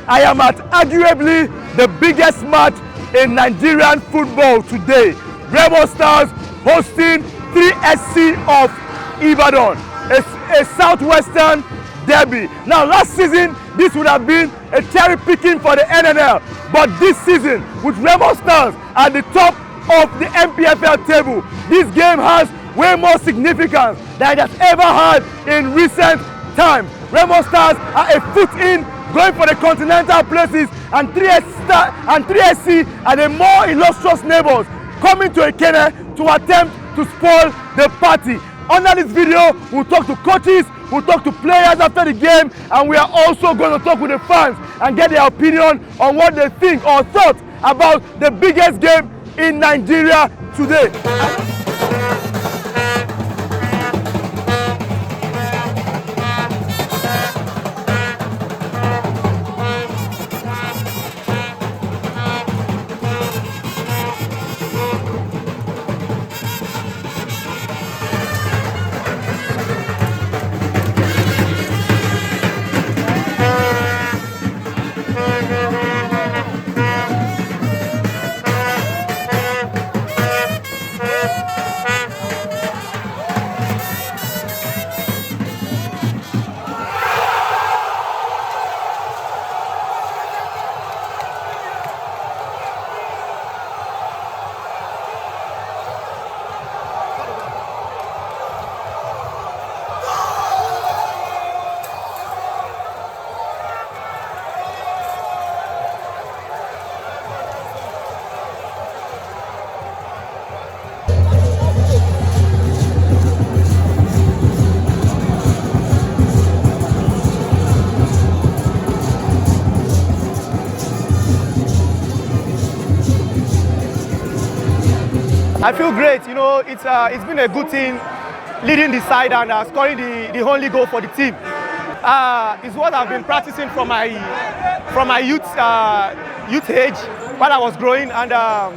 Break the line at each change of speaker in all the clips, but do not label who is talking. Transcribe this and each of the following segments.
I am at arguably the biggest match in Nigerian football today. Remo Stars hosting 3SC of Ibadan, a southwestern derby. Now last season this would have been a cherry picking for the NNL, but this season with Remo Stars at the top of the MPFL table, this game has way more significance than it has ever had in recent times. Remo Stars are a foot in, going for the continental places, and 3SC are the more illustrious neighbors coming to Ekene to attempt to spoil the party. Under this video, we'll talk to coaches, we'll talk to players after the game, and we are also going to talk with the fans and get their opinion on what they think or thought about the biggest game in Nigeria today.
I feel great, you know, it's been a good thing leading the side and scoring the only goal for the team. It's what I've been practicing from my youth age while I was growing, and I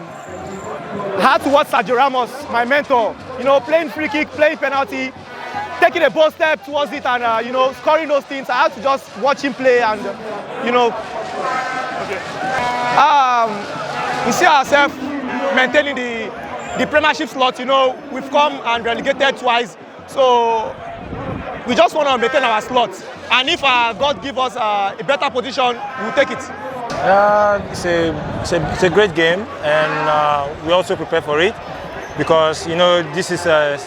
had to watch Sergio Ramos, my mentor, you know, playing free kick, playing penalty, taking a bold step towards it, and you know, scoring those things. I had to just watch him play, and you know, we see ourselves maintaining the Premiership slot. You know, we've come and relegated twice, so we just want to maintain our slot. And if God give us a better position, we'll take it.
It's a great game, and we also prepare for it because you know this is a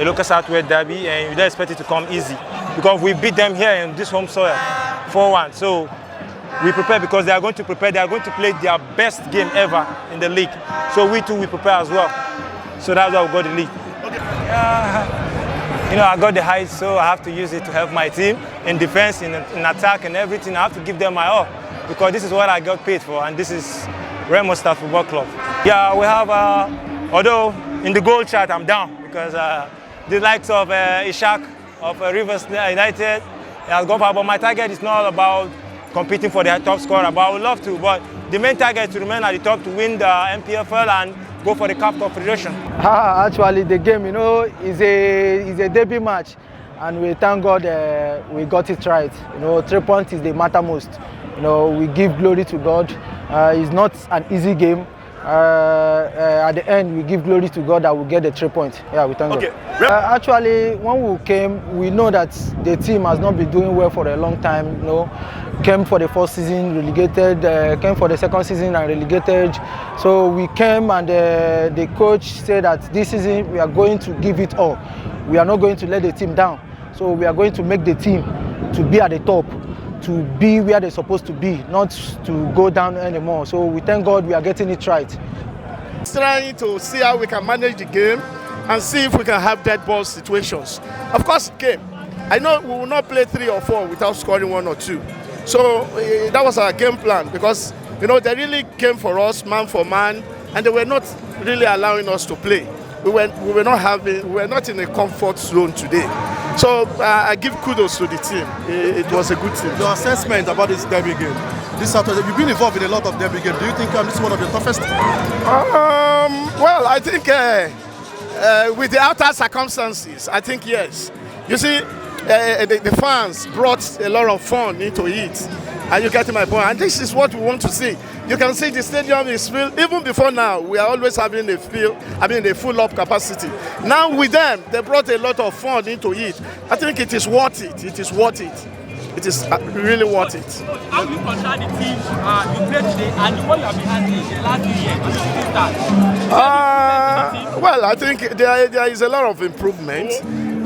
local Southwest derby, and we don't expect it to come easy because we beat them here in this home soil 4-1. So we prepare because they are going to prepare. They are going to play their best game ever in the league. So we too, we prepare as well. So that's why we got the league. You know, I got the height, so I have to use it to help my team in defense, in attack, and everything. I have to give them my all because this is what I got paid for, and this is Remo Stars Football Club. Yeah, we have, although in the goal chart I'm down because the likes of Ishak of Rivers United has gone far, but my target is not about competing for the top scorer, but I would love to. But the main target is to remain at the top to win the MPFL and go for the Cup Confederation.
Actually, the game, you know, is a debut match, and we thank God we got it right. You know, 3 points is the matter most. You know, we give glory to God. It's not an easy game. At the end, we give glory to God that we get the 3 points. Yeah, we thank God. Actually, when we came, we know that the team has not been doing well for a long time. You know, came for the first season, relegated. Came for the second season and relegated. So we came, and the coach said that this season we are going to give it all. We are not going to let the team down. So we are going to make the team to be at the top, to be where they're supposed to be, not to go down anymore. So we thank God we are getting it right.
Trying to see how we can manage the game and see if we can have dead ball situations. Of course, game. I know we will not play 3 or 4 without scoring 1 or 2. So that was our game plan because you know they really came for us man for man, and they were not really allowing us to play. We were not in a comfort zone today. So I give kudos to the team. It was a good team.
Your assessment about this derby game, this Saturday, you've been involved in a lot of derby games. Do you think this is one of the toughest?
Well, I think with the outer circumstances, I think yes. You see, the fans brought a lot of fun into it, Are you getting my point? And this is what we want to see. You can see the stadium is filled. Even before now, we are always having a full up capacity. Now with them, they brought a lot of fun into it. I think it is worth it. It is worth it. It is really worth it.
How do you compare the team you played today and the one you have been handling the last 2 years?
Well, I think there is a lot of improvement.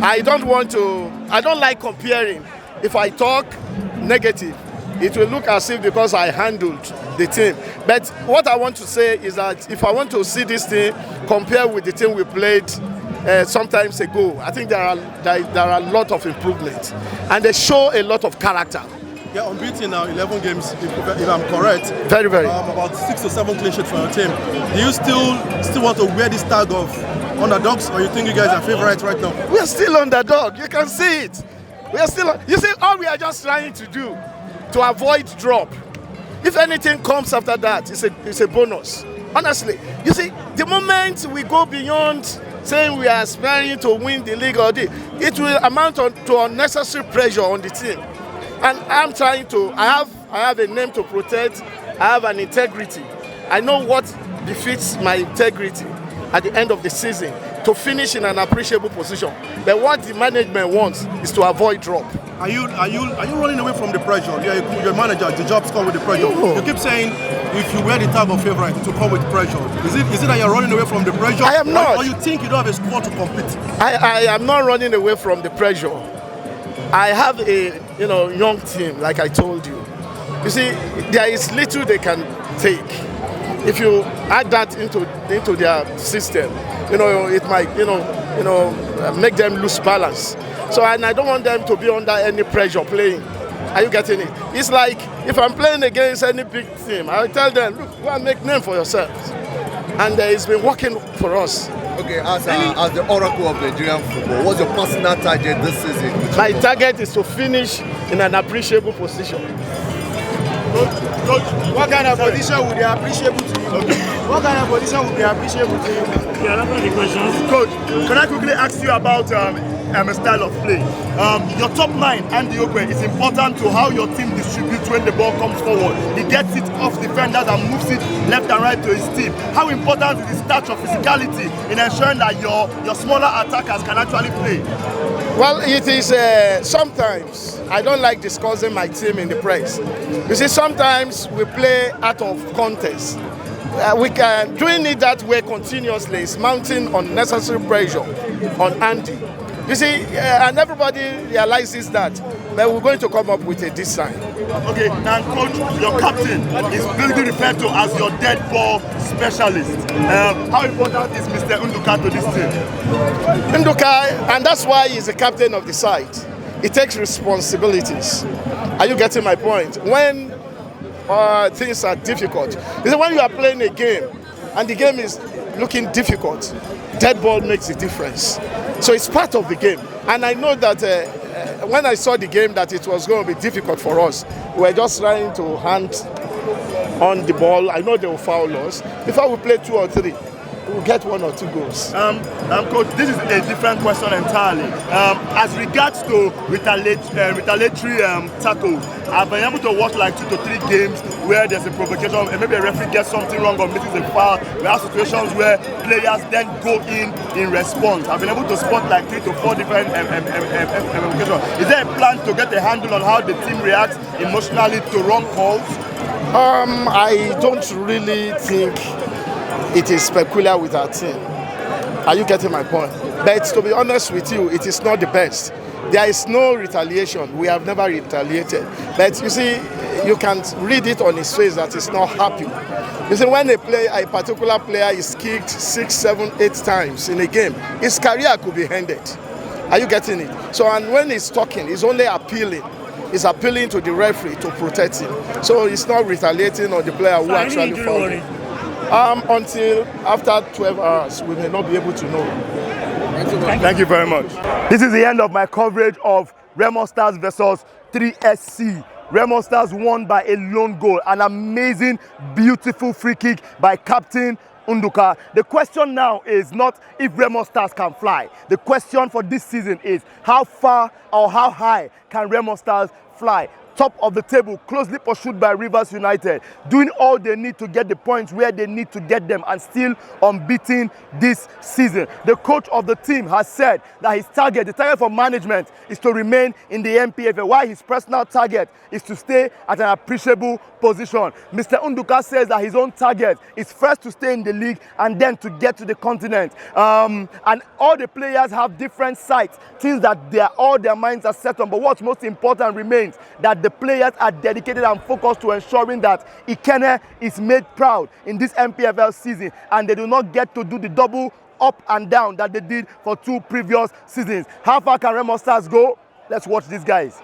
I don't like comparing. If I talk negative, it will look as if because I handled the team. But what I want to say is that if I want to see this team compare with the team we played sometimes ago, I think there are a lot of improvements, and they show a lot of character.
Yeah, unbeaten now, 11 games, if I'm correct.
Very, very.
About 6 or 7 clean sheets for your team. Do you still want to wear this tag of underdogs, or you think you guys are favorites right now?
We are still underdog. You can see it. We are still. You see, all we are just trying to do to avoid drop. If anything comes after that, it's a bonus. Honestly, you see, the moment we go beyond saying we are aspiring to win the league or it will amount to unnecessary pressure on the team. And I'm trying to. I have a name to protect. I have an integrity. I know what befits my integrity at the end of the season to finish in an appreciable position. But what the management wants is to avoid drop.
Are you running away from the pressure? Your manager, the jobs come with the pressure. No. You keep saying if you wear the tag of favorite, to come with pressure. Is it that you're running away from the pressure?
I am not.
Or you think you don't have a squad to compete?
I am not running away from the pressure. I have a young team, like I told you. You see, there is little they can take. If you add that into their system, it might make them lose balance. So and I don't want them to be under any pressure playing. Are you getting it? It's like if I'm playing against any big team, I tell them, look, go and make name for yourselves. And it's been working for us.
Okay, as the oracle of Nigerian football, what's your personal target this season?
My target is to finish in an appreciable position.
Coach, what kind of position would be appreciable to you? What kind of position would be appreciable to you?
Yeah, that's not the questions. Coach, can I quickly ask you about style of play? Your top line, Andy Okwe, is important to how your team distributes when the ball comes forward. He gets it off defenders and moves it left and right to his team. How important is the touch of physicality in ensuring that your smaller attackers can actually play?
Well, it is sometimes I don't like discussing my team in the press. You see, sometimes we play out of contest. Doing it that way continuously is mounting unnecessary pressure on Andy. You see, and everybody realizes that. But we're going to come up with a design.
Okay, now coach, your captain is basically referred to as your dead ball specialist. How important is Mr. Nduka to this team?
Nduka, and that's why he's the captain of the side. He takes responsibilities. Are you getting my point? When things are difficult, you see, when you are playing a game and the game is looking difficult, dead ball makes a difference. So it's part of the game. And I know that when I saw the game that it was going to be difficult for us, we were just trying to hand on the ball. I know they will foul us. Before we play 2 or 3, we'll get 1 or 2 goals.
Coach, this is a different question entirely. As regards to retaliatory tackles, I've been able to watch like 2 to 3 games where there's a provocation, and maybe a referee gets something wrong or misses a foul. We have situations where players then go in response. I've been able to spot like 3 to 4 different provocations. Is there a plan to get a handle on how the team reacts emotionally to wrong calls?
I don't really think it is peculiar with our team. Are you getting my point? But to be honest with you, it is not the best. There is no retaliation. We have never retaliated. But you see, you can read it on his face that he's not happy. You see, when a particular player is kicked 6, 7, 8 times in a game, his career could be ended. Are you getting it? So, and when he's talking, he's only appealing. He's appealing to the referee to protect him. So he's not retaliating on the player who actually fouled him. Until after 12 hours, we may not be able to know.
Thank you very much. This is the end of my coverage of Remo Stars versus 3SC. Remo Stars won by a lone goal, an amazing, beautiful free kick by Captain Nduka. The question now is not if Remo Stars can fly. The question for this season is how far or how high can Remo Stars fly? top of the table, closely pursued by Rivers United, doing all they need to get the points where they need to get them and still unbeaten this season. The coach of the team has said that the target for management is to remain in the NPFL, while his personal target is to stay at an appreciable position. Mr. Nduka says that his own target is first to stay in the league and then to get to the continent. And all the players have different sights, things that all their minds are set on. But what's most important remains that the players are dedicated and focused to ensuring that Ikene is made proud in this NPFL season, and they do not get to do the double up and down that they did for 2 previous seasons. How far can Remo Stars go? Let's watch these guys.